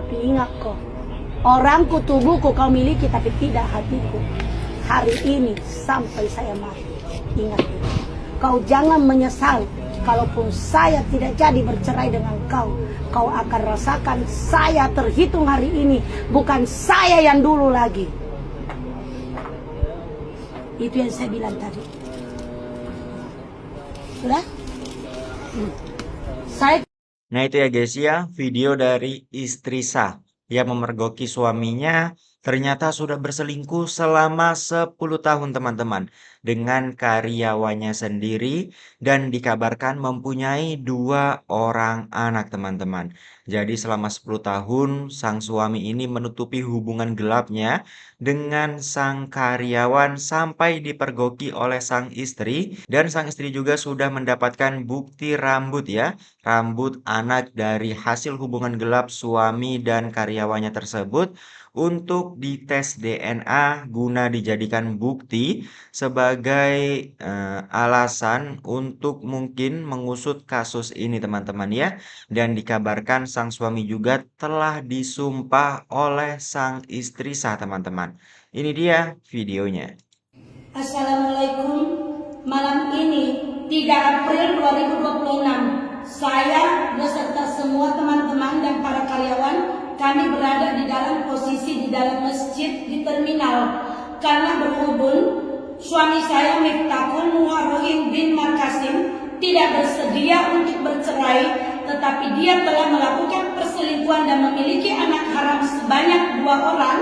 Tapi ingat kok, orangku tubuhku kau miliki tapi tidak hatiku. Hari ini sampai saya mati, ingat itu. Kau jangan menyesal. Kalaupun saya tidak jadi bercerai dengan kau, kau akan rasakan saya terhitung hari ini, bukan saya yang dulu lagi. Itu yang saya bilang tadi. Sudah? Nah itu ya guys ya, video dari istri sah yang memergoki suaminya ternyata sudah berselingkuh selama 10 tahun teman-teman dengan karyawannya sendiri dan dikabarkan mempunyai 2 orang anak teman-teman. Jadi selama 10 tahun sang suami ini menutupi hubungan gelapnya dengan sang karyawan sampai dipergoki oleh sang istri dan sang istri juga sudah mendapatkan bukti rambut ya. Rambut anak dari hasil hubungan gelap suami dan karyawannya tersebut untuk dites DNA guna dijadikan bukti sebagai alasan untuk mungkin mengusut kasus ini teman-teman ya. Dan dikabarkan sang suami juga telah disumpah oleh sang istri sah teman-teman. Ini dia videonya. Assalamualaikum. Malam ini 3 April 2026, saya beserta semua teman-teman dan para karyawan kami berada di dalam posisi di dalam masjid di terminal karena berhubung suami saya Miftahul Muharrahim bin Markasim tidak bersedia untuk bercerai, tetapi dia telah melakukan perselingkuhan dan memiliki anak haram sebanyak 2 orang,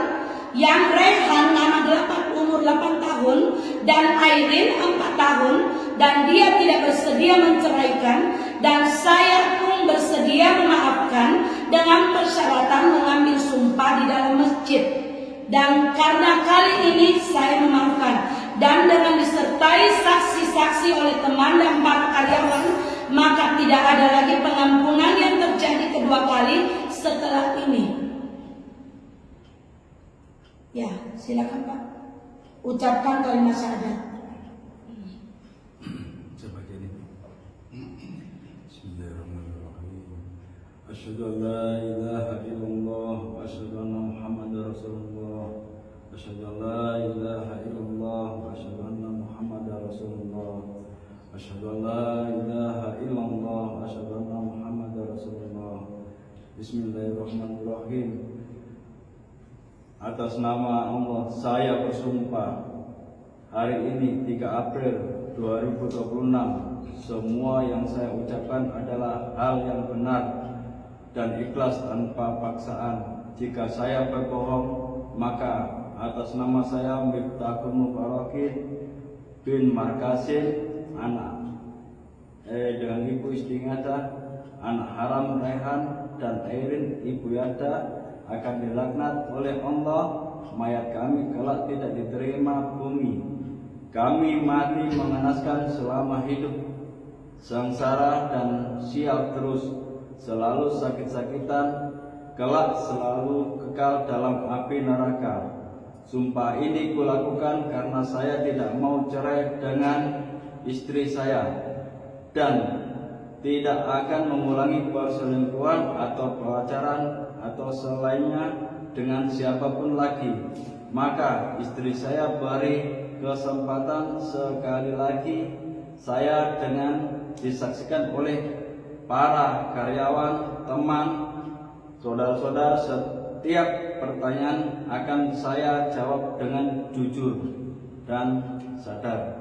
yang Rehan nama 8 umur 8 tahun dan Airin 4 tahun, dan dia tidak bersedia menceraikan, dan saya pun bersedia memaafkan dengan persyaratan mengambil sumpah di dalam masjid. Dan karena kali ini saya memaafkan dan dengan disertai saksi-saksi oleh teman dan para karyawan, maka tidak ada lagi pengampunan yang terjadi kedua kali setelah ini. Ya, silakan Pak. Ucapkan kalimat syahadat. Sebagai ini. Bismillahirrahmanirrahim. Asyhadu an la ilaha illallah wa asyhadu anna Muhammadar Rasulullah. Asyhadu an la ilaha illallah wa asyhadu anna Muhammadar Rasulullah. Asyhadu an la ilaha illallah wa asyhadu anna Muhammadar Rasulullah. Bismillahirrahmanirrahim. Atas nama Allah saya bersumpah, hari ini 3 April 2026, semua yang saya ucapkan adalah hal yang benar dan ikhlas tanpa paksaan. Jika saya berbohong, maka atas nama saya Miftahul Muharrahim bin Markasim, anak dengan ibu istighata, anak haram Rehan dan Airin ibu Yada, akan dilaknat oleh Allah. Mayat kami kelak tidak diterima bumi. Kami mati mengenaskan selama hidup, sengsara dan sial terus, selalu sakit-sakitan, kelak selalu kekal dalam api neraka. Sumpah ini kulakukan karena saya tidak mau cerai dengan istri saya dan tidak akan mengulangi perselingkuhan atau pacaran atau selainnya dengan siapapun lagi. Maka istri saya beri kesempatan sekali lagi. Saya dengan disaksikan oleh para karyawan, teman, saudara-saudara, setiap pertanyaan akan saya jawab dengan jujur dan sadar.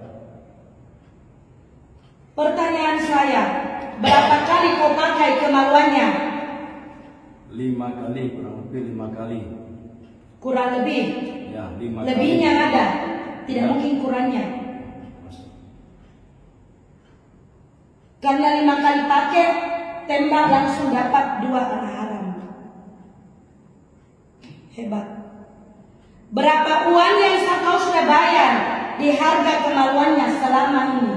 Pertanyaan saya, berapa kali kau pakai kemaluannya? 5 kali, kurang lebih 5 kali. Kurang lebih? Ya, 5 kali. Lebihnya ada? Tidak Ya. mungkin kurangnya. Karena 5 kali pakai, tembak langsung dapat 2 anak haram. Hebat. Berapa uang yang kau sudah bayar di harga kemaluannya selama ini?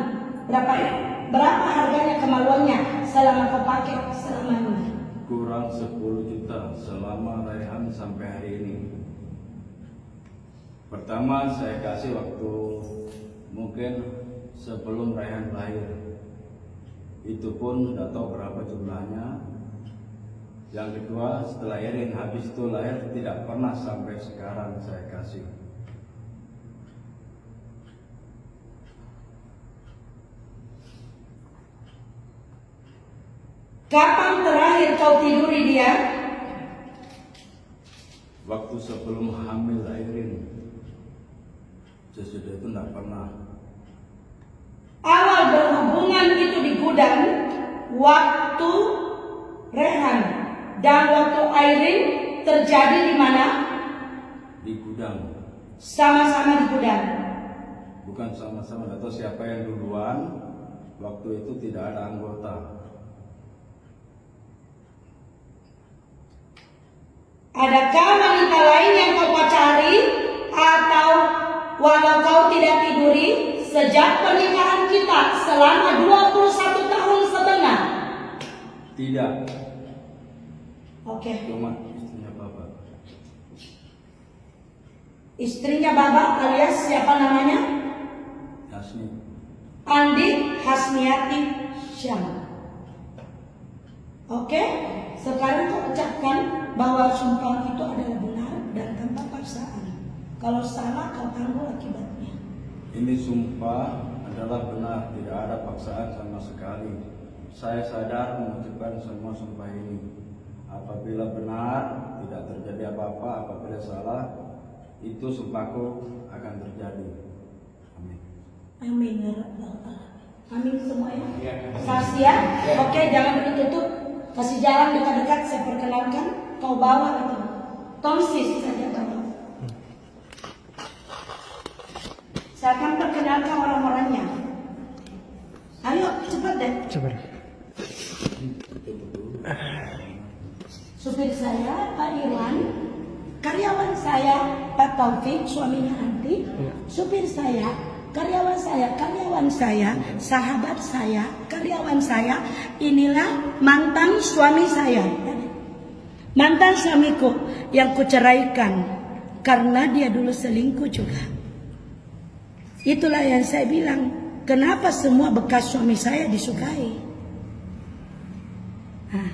Berapa harganya kemaluannya selama kau pakai selama ini? Kurang 10 juta selama Rehan sampai hari ini. Pertama saya kasih waktu mungkin sebelum Rehan lahir. Itu pun tidak tahu berapa jumlahnya. Yang kedua, setelah Irin habis itu lahir tidak pernah sampai sekarang saya kasih. Kapan terakhir kau tiduri dia? Waktu sebelum hamil Irin, sesudah itu tidak pernah. Awal berhubungan itu di gudang, waktu Rehan dan waktu Airin terjadi di mana? Di gudang. Sama-sama di gudang. Bukan sama-sama, atau siapa yang duluan. Waktu itu tidak ada anggota. Adakah wanita lain yang kau pacari atau walau kau tidak tiduri sejak pernikahan kita selama 21 tahun setengah? Tidak. Oke. Cuma istrinya Bapak. Istrinya Bapak alias siapa namanya? Hasni. Andi Hasniati Syam. Oke, sekarang kau ucapkan bahwa sumpah itu adalah benar dan tanpa paksaan. Kalau salah kau tanggung akibatnya. Ini sumpah adalah benar, tidak ada paksaan sama sekali. Saya sadar mengucapkan semua sumpah ini. Apabila benar, tidak terjadi apa-apa. Apabila salah, itu sumpahku akan terjadi. Amin. Amin ya Rabbal Alamin. Amin semuanya. Saksi ya. Oke, jangan ditutup. Kasih jalan dekat-dekat. Saya perkenalkan. Kau bawa itu. Tongsis saja bawa. Saya akan perkenalkan orang-orangnya. Ayo cepat deh. Coba. Supir saya Pak Irwan, karyawan saya Pak Taufik, suaminya Anti, supir saya, karyawan saya, sahabat saya, karyawan saya, inilah mantan suami saya. Mantan suamiku yang kuceraikan karena dia dulu selingkuh juga. Itulah yang saya bilang, kenapa semua bekas suami saya disukai. Nah,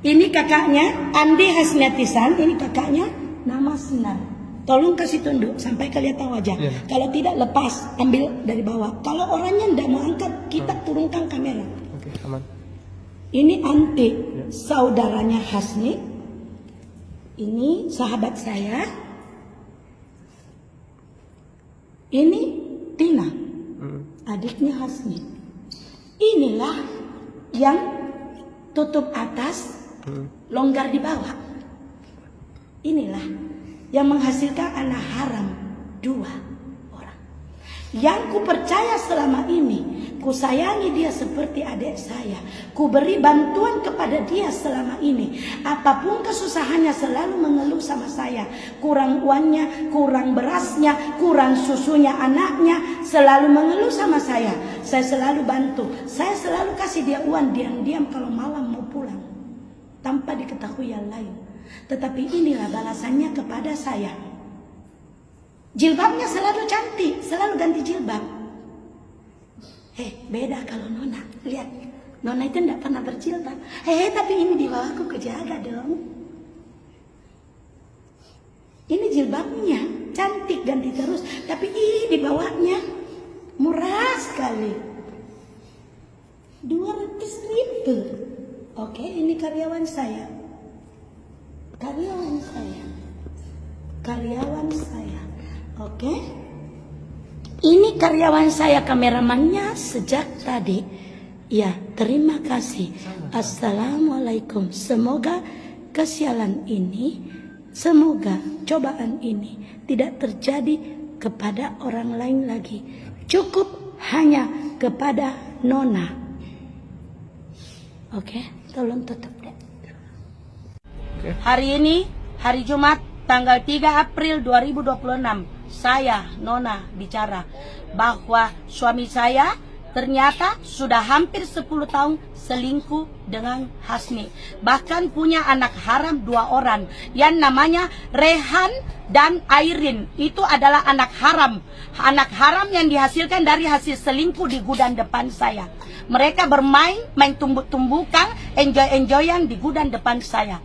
ini kakaknya Andi Hasniatisan, ini kakaknya nama Sinar. Tolong kasih tunduk sampai kelihatan wajah. Kalau tidak lepas, ambil dari bawah. Kalau orangnya tidak mau angkat, kita turunkan kamera. Oke, aman. Ini Anti, saudaranya Hasni. Ini sahabat saya. Ini Tina, adiknya Hasni. Inilah yang tutup atas, longgar di bawah. Inilah yang menghasilkan anak haram 2 orang. Yang ku percaya selama ini, ku sayangi dia seperti adik saya. Ku beri bantuan kepada dia selama ini. Apapun kesusahannya selalu mengeluh sama saya. Kurang uangnya, kurang berasnya, kurang susunya anaknya, selalu mengeluh sama saya. Saya selalu bantu. Saya selalu kasih dia uang diam-diam kalau malam mau pulang, tanpa diketahui yang lain. Tetapi inilah balasannya kepada saya. Jilbabnya selalu cantik, selalu ganti jilbab. Beda kalau Nona. Lihat, Nona itu tidak pernah berjilbab. Tapi ini di bawahku kejaga dong. Ini jilbabnya cantik, ganti terus. Tapi ini di bawahnya murah sekali. 200.000. Oke, ini karyawan saya. Karyawan saya. Oke. Ini karyawan saya, kameramannya sejak tadi. Ya, terima kasih. Assalamualaikum. Semoga kesialan ini, semoga cobaan ini tidak terjadi kepada orang lain lagi. Cukup hanya kepada Nona. Oke, tolong tutup deh. Hari ini, hari Jumat, tanggal 3 April 2026, saya, Nona, bicara bahwa suami saya ternyata sudah hampir 10 tahun selingkuh dengan Hasni. Bahkan punya anak haram 2 orang yang namanya Rehan dan Airin. Itu adalah anak haram. Anak haram yang dihasilkan dari hasil selingkuh di gudang depan saya. Mereka bermain, main tumbuk-tumbukan, enjoy-enjoyan di gudang depan saya.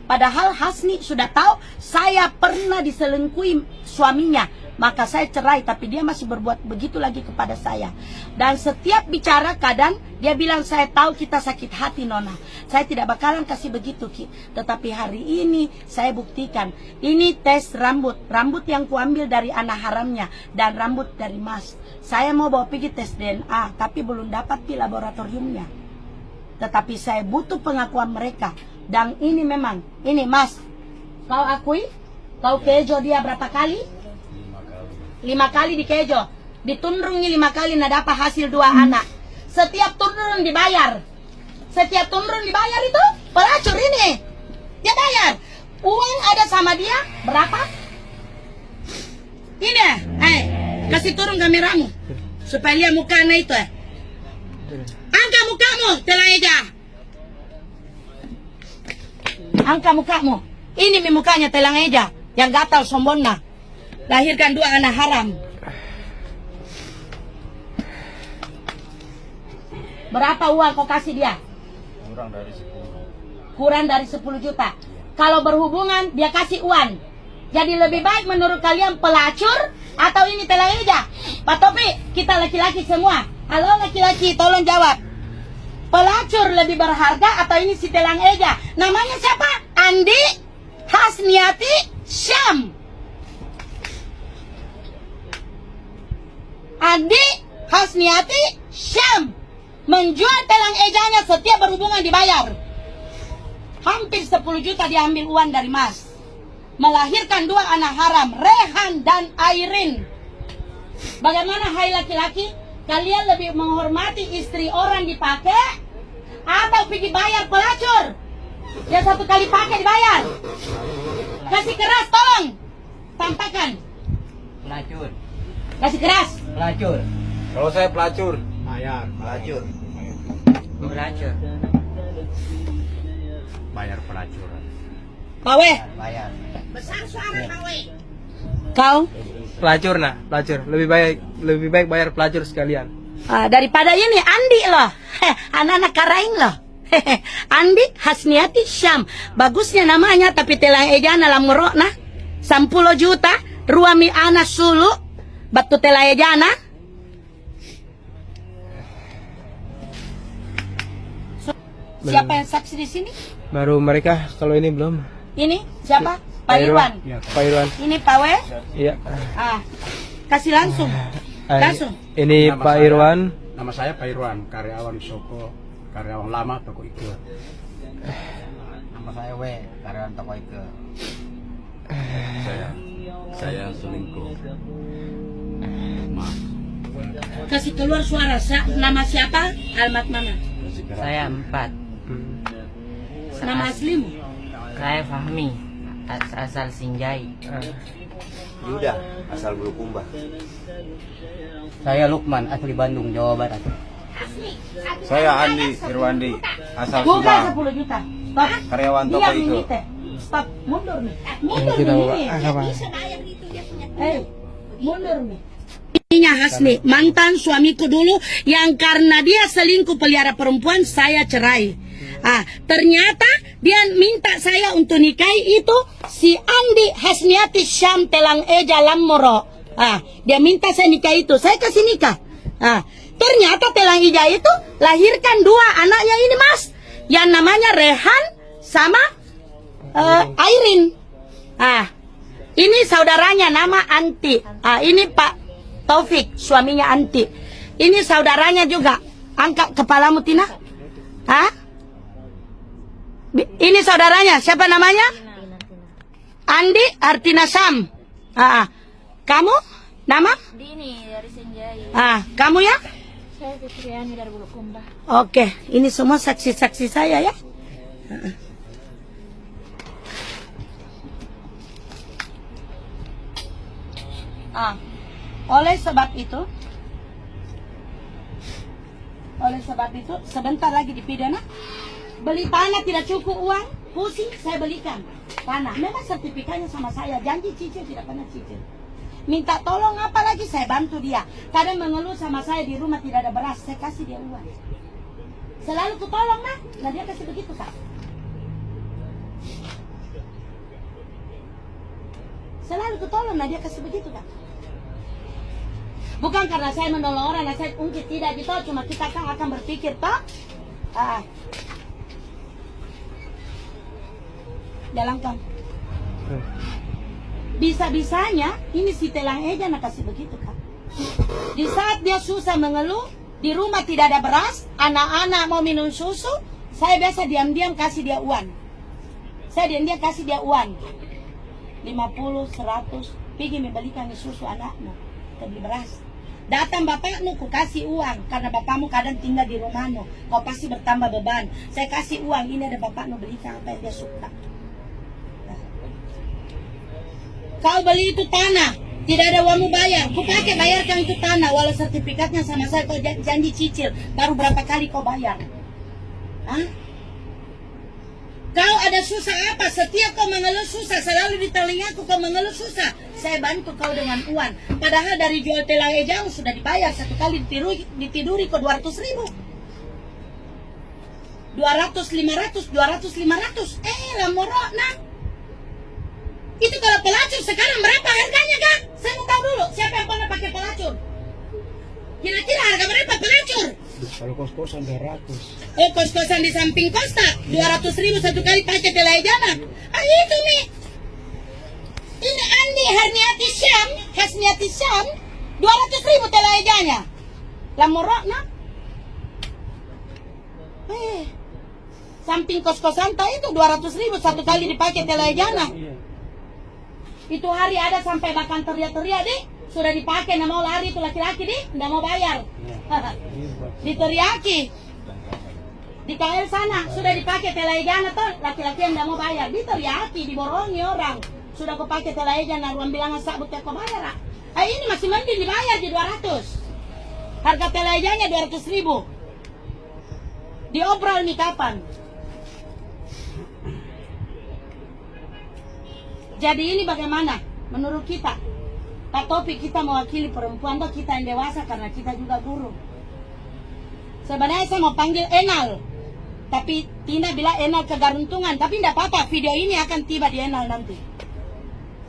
Padahal Hasni sudah tahu saya pernah diselingkuhi suaminya. Maka saya cerai, tapi dia masih berbuat begitu lagi kepada saya. Dan setiap bicara kadang dia bilang, saya tahu kita sakit hati Nona, saya tidak bakalan kasih begitu Ki. Tetapi hari ini saya buktikan. Ini tes rambut, rambut yang kuambil dari anak haramnya dan rambut dari Mas. Saya mau bawa pergi tes DNA, tapi belum dapat di laboratoriumnya. Tetapi saya butuh pengakuan mereka. Dan ini memang, ini Mas, kau akui, kau kejo dia berapa kali? 5 kali di kejo, ditundrungi 5 kali, nah dapat hasil 2 anak. Setiap tundrung dibayar, setiap tundrung dibayar itu pelacur ini dia bayar. Uang ada sama dia berapa? Ini, kasih turun kameramu supaya lihat mukanya itu. Angkat mukamu, telah eja. Angkat mukamu. Ini mukanya telang eja yang gatal sombongnya. Lahirkan 2 anak haram. Berapa uang kau kasih dia? Kurang dari 10. Kurang dari 10 juta. Kalau berhubungan dia kasih uang. Jadi lebih baik menurut kalian pelacur atau ini telang eja? Pak Topi, kita laki-laki semua. Halo laki-laki, tolong jawab. Pelacur lebih berharga atau ini si telang eja? Namanya siapa? Andi Hasniati Syam. Andi Hasniati Syam menjual telang ejanya, setiap berhubungan dibayar. Hampir 10 juta diambil uang dari Mas. Melahirkan 2 anak haram, Rehan dan Airin. Bagaimana hai laki-laki? Kalian lebih menghormati istri orang dipakai atau pergi bayar pelacur? Yang 1 kali pakai dibayar. Kasih keras tolong. Tampakkan. Pelacur. Kasih keras. Pelacur. Kalau saya pelacur, Bayar. Pelacur. Pelacur. Bayar pelacur. Pawe. Bayar. Besar suara Pawe. Kau? Pelacur nah, pelacur. Lebih baik bayar pelacur sekalian. Daripada ini Andi loh. Anak-anak karaing loh. Andi Hasniati Syam. Bagusnya namanya, tapi telang ejana lah murok nah. 10 juta, ruami anak sulu. Batu telang ejana. Siapa yang saksi di sini? Baru mereka, kalau ini belum. Ini siapa? Pak Irwan. Pak Irwan. Ini Pak We. Iya. Kasih langsung. Langsung. Ini Nama Pak saya- Irwan. Nama saya Pak Irwan, karyawan Soko, karyawan lama toko itu. Nama saya W, karyawan toko Ike. saya selingkuh. Maaf. Kasih keluar suara. Nama siapa? Almat mana? Saya 4. Nama aslimu? Saya Fahmi, asal Sinjai. Yuda, asal Bulukumba. Saya Lukman, asli Bandung, Jawa Barat. Saya Andi Irwandi, asal Bukan Subang, 10 juta. Stop. karyawan toko Diam itu. ini teh. Stop. Mundur nih. Mundur Kita nih. bawa. Ini. Apa? Mundur nih. Ininya Hasni, mantan suamiku dulu yang karena dia selingkuh pelihara perempuan, saya cerai. Ternyata dia minta saya untuk nikahi itu si Andi Hasniati Syam Telang Eja Lamoro. Dia minta saya nikah itu, saya kasih nikah. Ternyata Telang Eja itu lahirkan 2 anaknya ini Mas, yang namanya Rehan sama Airin. Ini saudaranya nama Anti. Ini Pak Taufik, suaminya Anti. Ini saudaranya juga. Angkat kepalamu Tina. Ini saudaranya, siapa namanya? Andi Artina Sam. Kamu? Nama? Dini dari Senjai. Kamu ya? Saya Fitriani dari Bulukumba. Oke, ini semua saksi-saksi saya ya. Oleh sebab itu, sebentar lagi dipidana. Beli tanah tidak cukup uang, pusing saya belikan tanah. Memang sertifikatnya sama saya, janji cicil tidak pernah cicil. Minta tolong apa lagi saya bantu dia. Kadang mengeluh sama saya di rumah tidak ada beras, saya kasih dia uang. Selalu ku tolong nah dia kasih begitu Kak. Selalu kutolong, nah dia kasih begitu kan. Bukan karena saya menolong orang, saya ungkit tidak gitu, cuma kita kan akan berpikir toh. Jalankan. Bisa-bisanya ini si Telang Eja nak kasih begitu kan. Di saat dia susah mengeluh, di rumah tidak ada beras, anak-anak mau minum susu, saya biasa diam-diam kasih dia uang. Saya diam-diam kasih dia uang. 50, 100, pergi membelikan susu anakmu, beli beras. Datang bapakmu, ku kasih uang, karena bapakmu kadang tinggal di rumahmu, kau pasti bertambah beban. Saya kasih uang, ini ada bapakmu belikan apa yang dia suka. Nah. Kau beli itu tanah, tidak ada uangmu bayar, ku pakai bayarkan itu tanah, walau sertifikatnya sama saya, kau janji cicil, baru berapa kali kau bayar. Hah? Kau ada susah apa? Setiap kau mengeluh susah, selalu di telingaku kau mengeluh susah. Saya bantu kau dengan uang. Padahal dari jual Telang Eja sudah dibayar satu kali ditiduri kau 200.000. 200, 500, 200, 500. Lamorok nah. Itu kalau pelacur sekarang berapa harganya kak? Saya mau tahu dulu siapa yang pernah pakai pelacur. Kira-kira harga berapa pelacur? Kalau kos-kosan 200. Oh, kos-kosan di samping kos tak? 200.000 satu kali pakai Telang Eja. Itu nih. Ini Andi Hasniati Syam 200.000 Telang Ejanya. Lamorok nah. Samping kos-kosan tak itu 200.000 satu kali dipakai Telang Eja. Itu hari ada sampai bahkan teriak-teriak deh. Sudah dipakai, nggak mau lari itu laki-laki deh, nggak mau bayar. Diteriaki. Di KL sana sudah dipakai Telang Eja tuh laki-laki yang nggak mau bayar. Diteriaki, diborongi orang. Sudah kau pakai Telang Eja, ruang bilangan sabut ya kau bayar. Ini masih mending dibayar di 200. Harga Telang Ejanya 200.000. Diobrol nih kapan? Jadi ini bagaimana menurut kita? Pak Topik kita mewakili perempuan atau kita yang dewasa karena kita juga guru. Sebenarnya saya mau panggil Enal, tapi Tina bilang Enal kegaruntungan, tapi tidak apa-apa, video ini akan tiba di Enal nanti.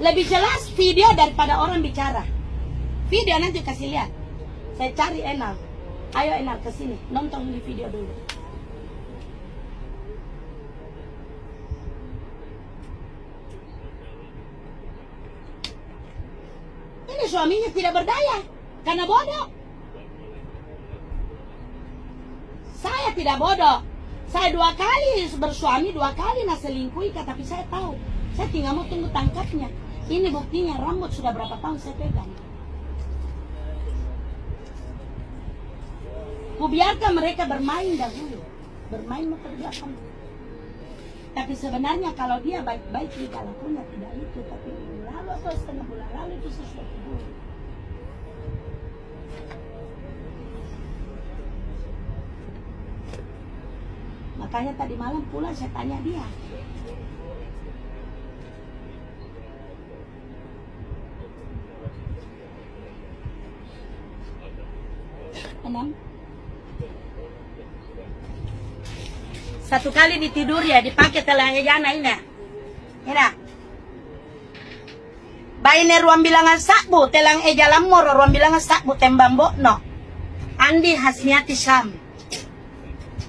Lebih jelas video daripada orang bicara. Video nanti kasih lihat. Saya cari Enal. Ayo Enal ke sini, nonton di video dulu. Ini suaminya tidak berdaya karena bodoh. Saya tidak bodoh. Saya 2 kali bersuami, 2 kali selingkuhi, tapi saya tahu. Saya tinggal mau tunggu tangkapnya. Ini buktinya, rambut sudah berapa tahun saya pegang. Kubiarkan mereka bermain dahulu. Bermain memperlihatkan. Tapi sebenarnya kalau dia baik-baik di lakunya tidak itu, tapi lalu atau setengah bulan lalu itu sesuatu dulu. Makanya tadi malam pulang saya tanya dia. Enam. Satu kali ditidur ya dipakai Telang Eja ini. Ini. Baine ruang bilangan sakbu Telang Eja lamor ruang bilangan sakbu tembambo no. Andi Hasniati Syam.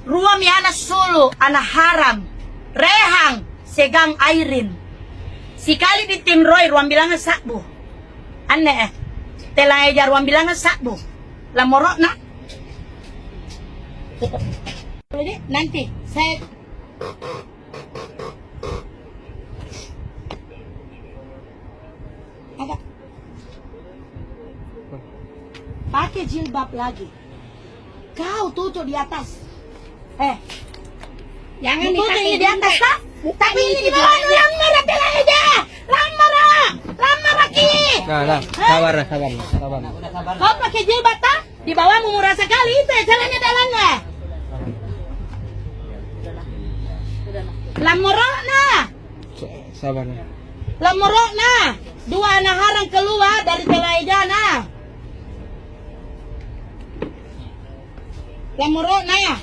Ruang yana sulu anak haram. Rehang segang airin. Sikali ditimroi ruang bilangan sakbu. Aneh Telang Eja ruang bilangan sakbu. Lamorok nak. Jadi nanti saya ada pakai jilbab lagi. Kau tutup di atas. Jangan tutup ini di atas tak? Tapi ini di bawah lamar Telang Eja. Lamar lagi. Nah, sabar. Kau pakai jilbab tak? Di bawahmu murah sekali itu ya jalannya dalamnya. Lamorokna. Sabar. Lamorokna. 2 anak haram keluar dari Telang Eja nah. Lamorokna ya.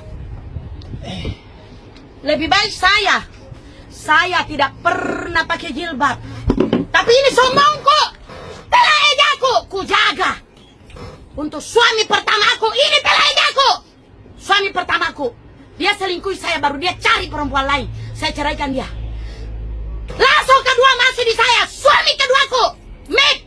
Lebih baik saya tidak pernah pakai jilbab. Tapi Tapi ini sombongku. Telah ejaku, ku jaga. Untuk suami pertamaku, ini telah ejaku. Suami pertamaku. Dia selingkuhi saya, baru dia cari perempuan lain. Saya ceraikan dia. Langsung kedua masih di saya. Suami keduaku, Meg.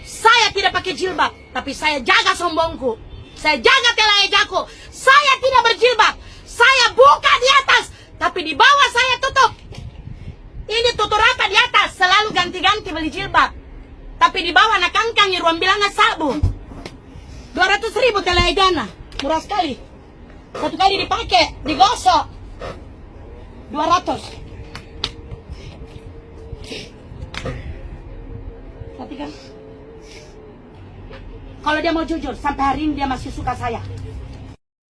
Saya tidak pakai jilbab, tapi saya jaga sombongku. Saya jaga telah ejaku. Saya tidak berjilbab. Saya buka di atas, tapi di bawah saya tutup. Ini tutur apa di atas? Selalu ganti-ganti beli jilbab. Tapi di bawah nak kangkangi ruang bilangan sabun. 200.000 telah ejana. Murah sekali. Satu kali dipakai, digosok. 200. Perhatikan. Kalau dia mau jujur, sampai hari ini dia masih suka saya.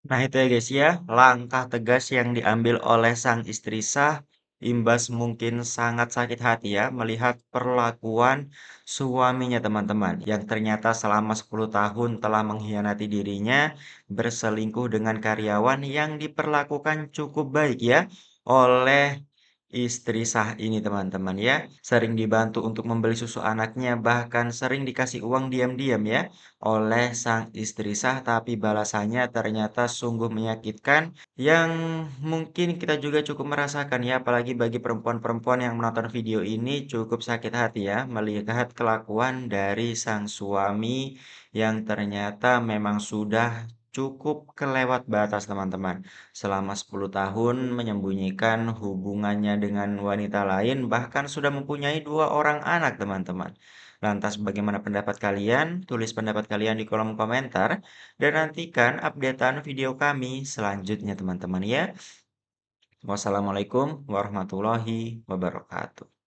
Nah itu ya guys ya, langkah tegas yang diambil oleh sang istri sah, imbas mungkin sangat sakit hati ya melihat perlakuan suaminya teman-teman, yang ternyata selama 10 tahun telah mengkhianati dirinya, berselingkuh dengan karyawan yang diperlakukan cukup baik ya oleh istri sah ini teman-teman ya. Sering dibantu untuk membeli susu anaknya, bahkan sering dikasih uang diam-diam ya oleh sang istri sah, tapi balasannya ternyata sungguh menyakitkan yang mungkin kita juga cukup merasakan ya, apalagi bagi perempuan-perempuan yang menonton video ini cukup sakit hati ya melihat kelakuan dari sang suami yang ternyata memang sudah cukup kelewat batas teman-teman. Selama 10 tahun menyembunyikan hubungannya dengan wanita lain, bahkan sudah mempunyai 2 orang anak teman-teman. Lantas bagaimana pendapat kalian? Tulis pendapat kalian di kolom komentar dan nantikan updatean video kami selanjutnya teman-teman ya. Wassalamualaikum warahmatullahi wabarakatuh.